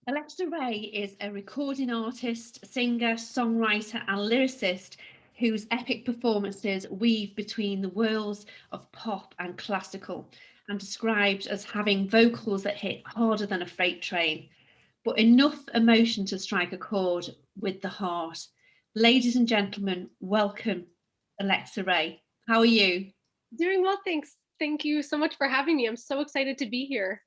Alexa Ray is a recording artist, singer, songwriter, and lyricist whose epic performances weave between the worlds of pop and classical, and described as having vocals that hit harder than a freight train, but enough emotion to strike a chord with the heart. Ladies and gentlemen, welcome Alexa Ray. How are you? Doing well, thanks. Thank you so much for having me. I'm so excited to be here.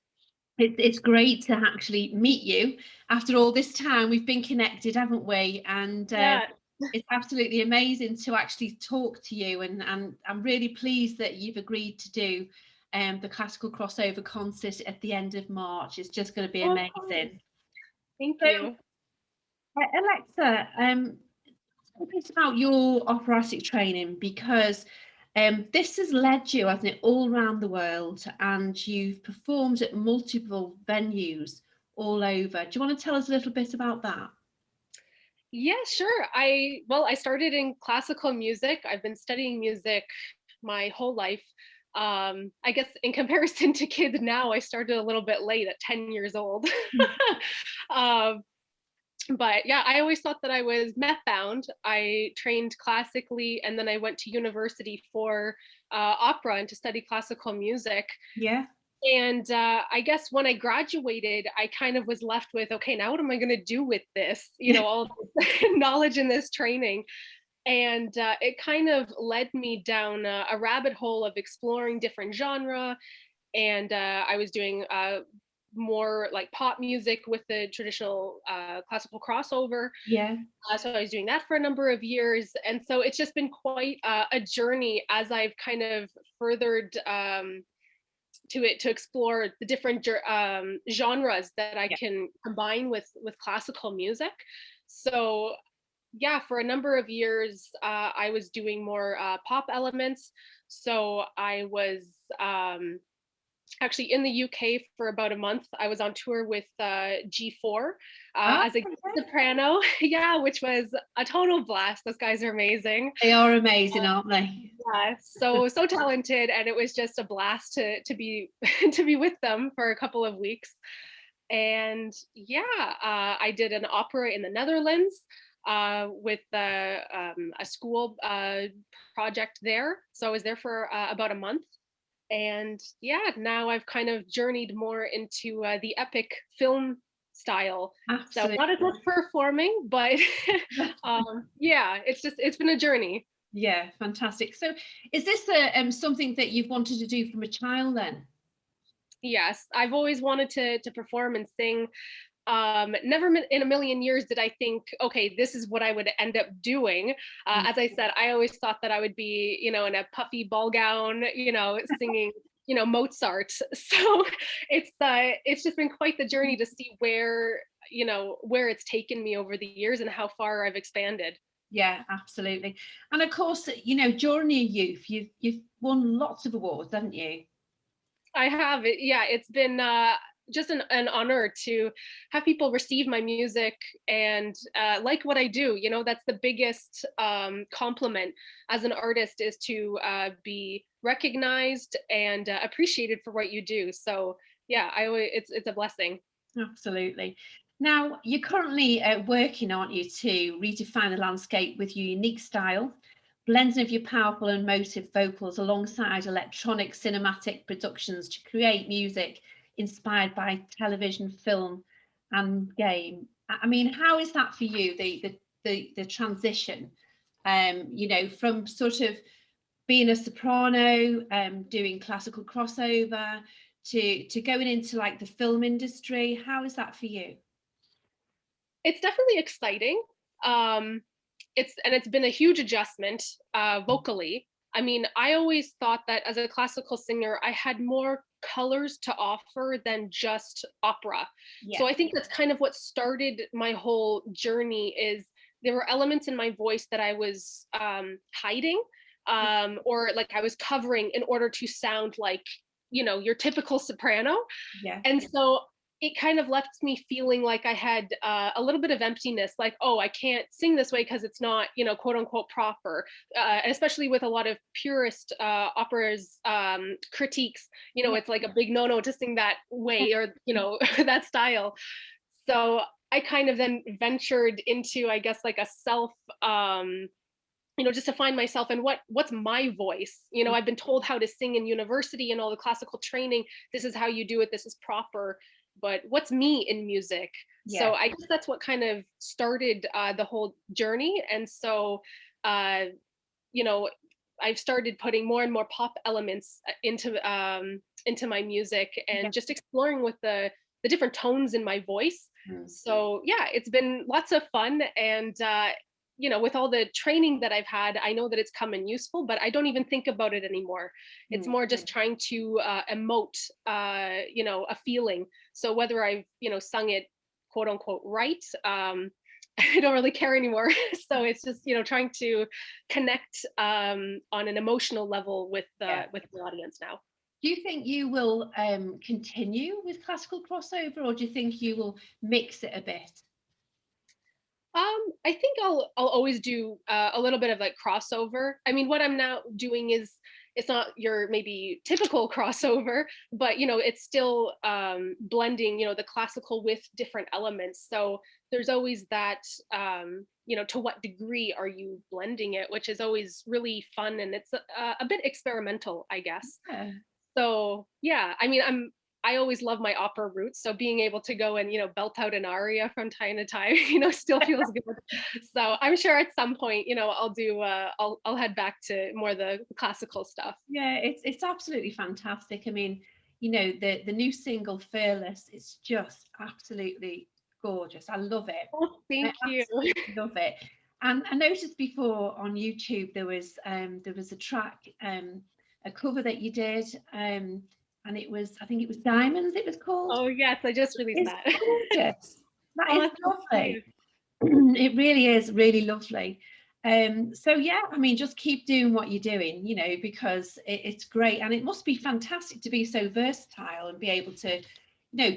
It's great to actually meet you after all this time. We've been connected, haven't we? And Yeah. it's absolutely amazing to actually talk to you. And I'm really pleased that you've agreed to do the classical crossover concert at the end of March. It's just going to be Oh, of course. amazing. Thank So, you. Alexa, tell us about your operatic training because this has led you, hasn't it, all around the world, and you've performed at multiple venues all over. Do you want to tell us a little bit about that? Yeah, sure. I started in classical music. I've been studying music my whole life. I guess in comparison to kids now, I started a little bit late at 10 years old. um, but yeah, I always thought that I was meth bound. I trained classically and then I went to university for opera and to study classical music. Yeah. And I guess when I graduated, I kind of was left with, okay, now what am I going to do with this? All this knowledge and this training. And it kind of led me down a rabbit hole of exploring different genre. And I was doing more like pop music with the traditional classical crossover. Yeah, So I was doing that for a number of years. And so it's just been quite a journey as I've kind of furthered to explore the different genres that I yeah. can combine with classical music. So yeah, for a number of years, I was doing more pop elements. So I was actually in the UK for about a month. I was on tour with G4 Oh, as a okay. soprano. Yeah, which was a total blast. Those guys are amazing. They are amazing, aren't they? Yeah, so talented, and it was just a blast to be to be with them for a couple of weeks. And yeah, I did an opera in the Netherlands with a school project there. So I was there for about a month. And yeah, now I've kind of journeyed more into the epic film style. So not as Absolutely. much performing, but yeah, it's been a journey. Yeah, fantastic. So, is this something that you've wanted to do from a child then? Yes, I've always wanted to perform and sing. Never in a million years did I think, okay, this is what I would end up doing. Mm. As I said, I always thought that I would be, in a puffy ball gown, singing, Mozart. So it's just been quite the journey to see where it's taken me over the years and how far I've expanded. Yeah, absolutely. And of course, during your youth, you've won lots of awards, haven't you? I have it. Yeah, it's been just an honor to have people receive my music and like what I do. That's the biggest compliment as an artist is to be recognized and appreciated for what you do. So yeah, it's a blessing. Absolutely. Now, you're currently working, aren't you, to redefine the landscape with your unique style, blending of your powerful and emotive vocals alongside electronic cinematic productions to create music inspired by television, film, and game. I mean, how is that for you, the transition, from sort of being a soprano, doing classical crossover, to going into like the film industry? How is that for you? It's definitely exciting. Um, it's been a huge adjustment vocally. I mean, I always thought that as a classical singer, I had more colors to offer than just opera. Yeah, So I think that's kind of what started my whole journey is there were elements in my voice that I was hiding or like I was covering in order to sound like, your typical soprano. yeah, And so it kind of left me feeling like I had a little bit of emptiness, like, oh, I can't sing this way because it's not, quote unquote proper. And especially with a lot of purist operas critiques, yeah, it's like a big no no to sing that way or, that style. So I kind of then ventured into, I guess, like a self, just to find myself and what's my voice. I've been told how to sing in university and all the classical training. This is how you do it. This is proper. But what's me in music? Yeah, So I guess that's what kind of started the whole journey. And so, uh, you know, I've started putting more and more pop elements into my music yeah. and just exploring with the different tones in my voice. Mm. So yeah, it's been lots of fun, and with all the training that I've had, I know that it's come in useful, but I don't even think about it anymore. It's Mm. more just trying to emote, a feeling. So whether I've sung it quote unquote right, I don't really care anymore. So it's just trying to connect on an emotional level with Yeah. the audience now. Do you think you will continue with classical crossover, or do you think you will mix it a bit? I think I'll always do a little bit of like crossover. I mean, what I'm now doing is it's not your maybe typical crossover, but it's still blending, the classical with different elements. So there's always that, to what degree are you blending it, which is always really fun, and it's a bit experimental, I guess. Yeah. So yeah, I mean, I always love my opera roots, so being able to go and belt out an aria from time to time, still feels good. So I'm sure at some point, I'll do I'll head back to more the classical stuff. Yeah, it's absolutely fantastic. I mean, the new single Fearless, it's just absolutely gorgeous. I love it. Oh, I thank you. absolutely love it. And I noticed before on YouTube there was a track, a cover that you did, and I think it was Diamonds, it was called. Oh yes, I just released It's that. gorgeous. That is Oh, thank lovely. you. It really is really lovely. So yeah, I mean, just keep doing what you're doing, because it's great, and it must be fantastic to be so versatile and be able to,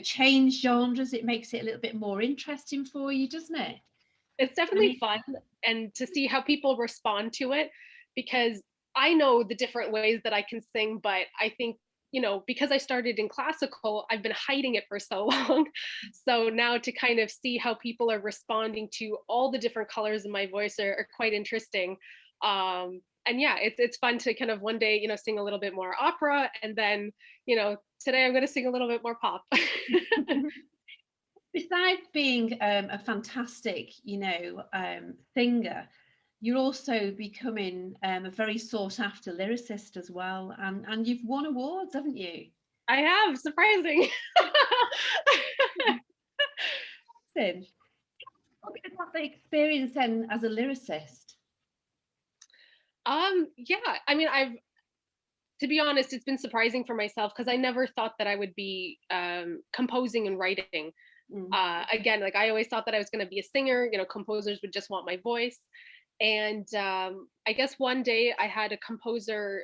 change genres. It makes it a little bit more interesting for you, doesn't it? It's I definitely mean, fun, and to see how people respond to it, because I know the different ways that I can sing, but I think, because I started in classical, I've been hiding it for so long. So now to kind of see how people are responding to all the different colors in my voice are quite interesting. And yeah, it's fun to kind of one day, sing a little bit more opera, and then, today I'm going to sing a little bit more pop. besides being a fantastic, singer, you're also becoming a very sought after lyricist as well, and you've won awards, haven't you? I have, surprising. Sid, talk a bit about the experience then as a lyricist. Yeah, I mean, to be honest, it's been surprising for myself because I never thought that I would be composing and writing. Mm. Again, like I always thought that I was going to be a singer. Composers would just want my voice. And I guess one day I had a composer.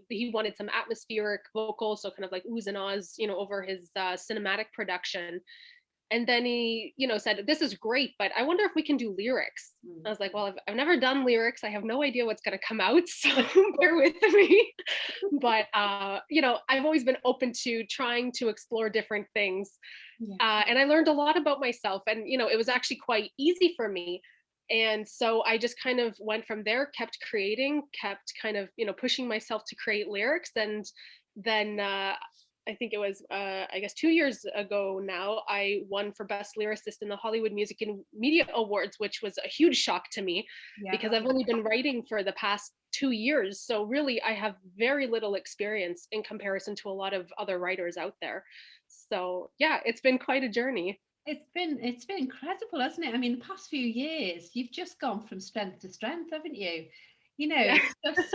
He wanted some atmospheric vocals, so kind of like oohs and ahs, over his cinematic production. And then he, said, "This is great, but I wonder if we can do lyrics." I Mm. was like, "Well, I've never done lyrics. I have no idea what's going to come out, so bear with me." But I've always been open to trying to explore different things, Yeah. and I learned a lot about myself. And it was actually quite easy for me. And so I just kind of went from there, kept creating, kept kind of pushing myself to create lyrics, and then I think it was, I guess 2 years ago now, I won for Best Lyricist in the Hollywood Music and Media Awards, which was a huge shock to me Yeah. because I've only been writing for the past 2 years. So really, I have very little experience in comparison to a lot of other writers out there. So yeah, it's been quite a journey. It's been incredible, hasn't it? I mean, the past few years, you've just gone from strength to strength, haven't you? Yeah. It's just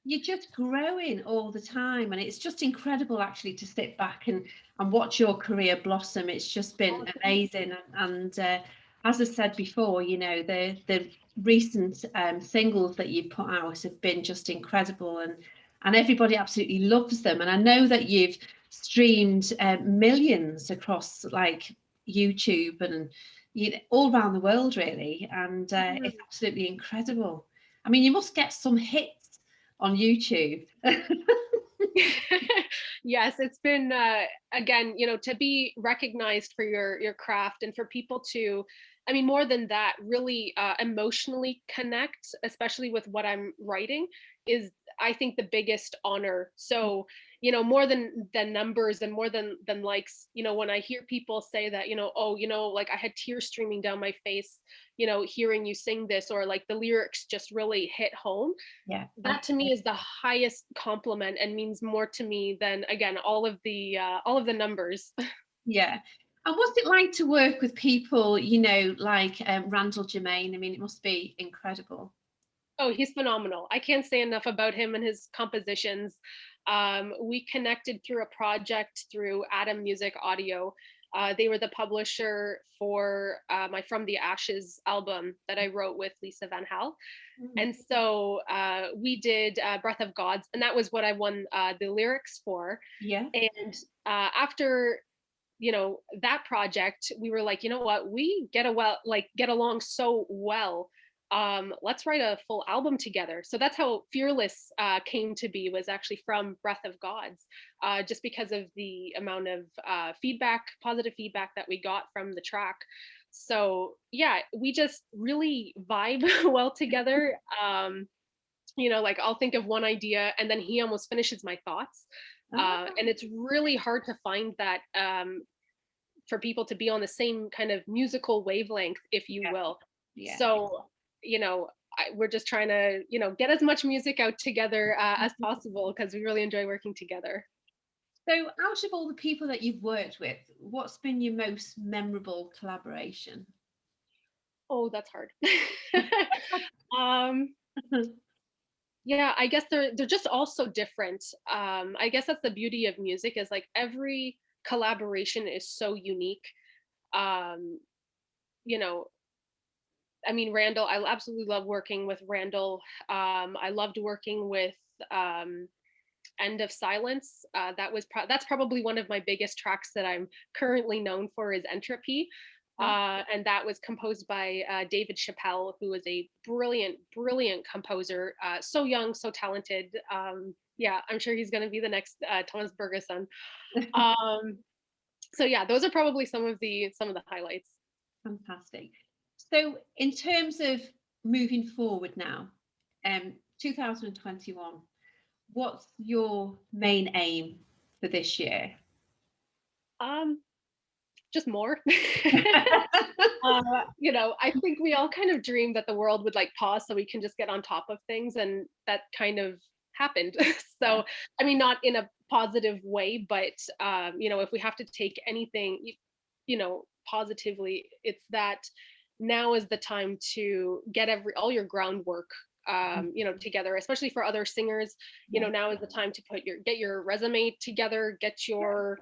you're just growing all the time, and it's just incredible actually to sit back and watch your career blossom. It's just been amazing, and as I said before, the recent singles that you've put out have been just incredible, and everybody absolutely loves them. And I know that you've streamed millions across like YouTube and all around the world really, and it's absolutely incredible. I mean, you must get some hits on YouTube. Yes, it's been again, to be recognized for your craft and for people to, I mean, more than that, really emotionally connect, especially with what I'm writing, is I think the biggest honor. So, more than numbers and more than likes, when I hear people say that, oh, like I had tears streaming down my face, hearing you sing this, or like the lyrics just really hit home, Yeah, that to me is the highest compliment and means more to me than, again, all of the numbers. yeah. And what's it like to work with people, like Randall Germain? I mean, it must be incredible. Oh, he's phenomenal. I can't say enough about him and his compositions. We connected through a project through Atom Music Audio. They were the publisher for my From the Ashes album that I wrote with Lisa Van Hal. Mm. And so we did Breath of Gods, and that was what I won the lyrics for. Yeah. And after that project, we were like, you know what, we get along so well, let's write a full album together. So that's how Fearless came to be, was actually from Breath of Gods, just because of the amount of positive feedback that we got from the track. So yeah, we just really vibe well together. Like I'll think of one idea and then he almost finishes my thoughts. Ah, And it's really hard to find that, for people to be on the same kind of musical wavelength, if you yeah, will. yeah. So, we're just trying to, get as much music out together as possible, because we really enjoy working together. So, out of all the people that you've worked with, what's been your most memorable collaboration? Oh, that's hard. um, yeah, I guess they're just all so different. I guess that's the beauty of music, is like every collaboration is so unique. Um, you know, I mean, Randall, I absolutely love working with Randall. I loved working with um, End of Silence. That's probably one of my biggest tracks that I'm currently known for, is Entropy. Oh, And that was composed by David Chappelle, who is a brilliant, brilliant composer. So young, so talented. Yeah, I'm sure he's going to be the next Thomas Bergerson. Um, so yeah, those are probably some of the highlights. fantastic. So, in terms of moving forward now, 2021, what's your main aim for this year? Um, just more. I think we all kind of dreamed that the world would like pause so we can just get on top of things, and that kind of happened. Yeah, So, I mean, not in a positive way, but if we have to take anything, positively, it's that now is the time to get all your groundwork together, especially for other singers. yeah, Now is the time to get your resume together, get your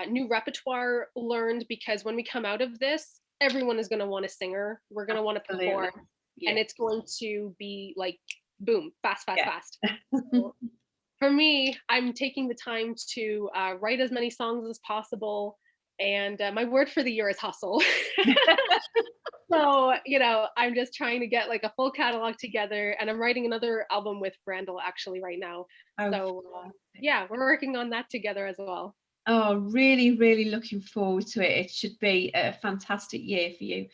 new repertoire learned, because when we come out of this, everyone is going to want a singer. We're going to want to absolutely. perform, and Yeah, it's going to be like boom, fast, fast, yeah. fast. So for me, I'm taking the time to write as many songs as possible. And my word for the year is hustle. So, I'm just trying to get like a full catalog together, and I'm writing another album with Randall actually right now. Oh, So, yeah, we're working on that together as well. oh, really, really looking forward to it. It should be a fantastic year for you.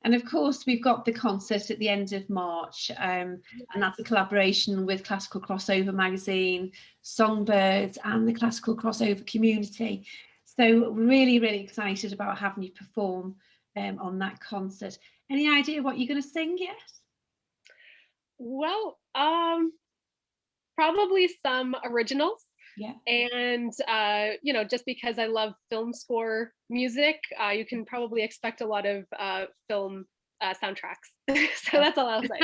And of course, we've got the concert at the end of March, and that's a collaboration with Classical Crossover magazine, Songbirds, and the Classical Crossover community. So, really, really excited about having you perform on that concert. Any idea what you're going to sing yet? Well, probably some originals. Yeah. And just because I love film score music, you can probably expect a lot of film soundtracks. So that's all I'll say.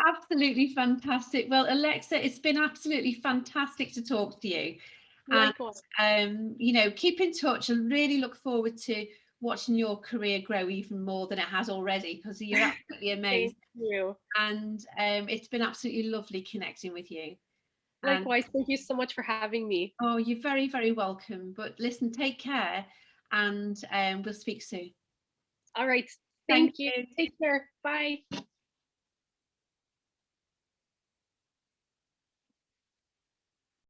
Absolutely fantastic. Well, Alexa, it's been absolutely fantastic to talk to you. And Likewise. keep in touch. I really look forward to watching your career grow even more than it has already, because you're absolutely Thank amazing. you. And it's been absolutely lovely connecting with you. And Likewise. Thank you so much for having me. oh, you're very, very welcome. But listen, take care, and we'll speak soon. All right. Thank Thank you. you. Take care. Bye.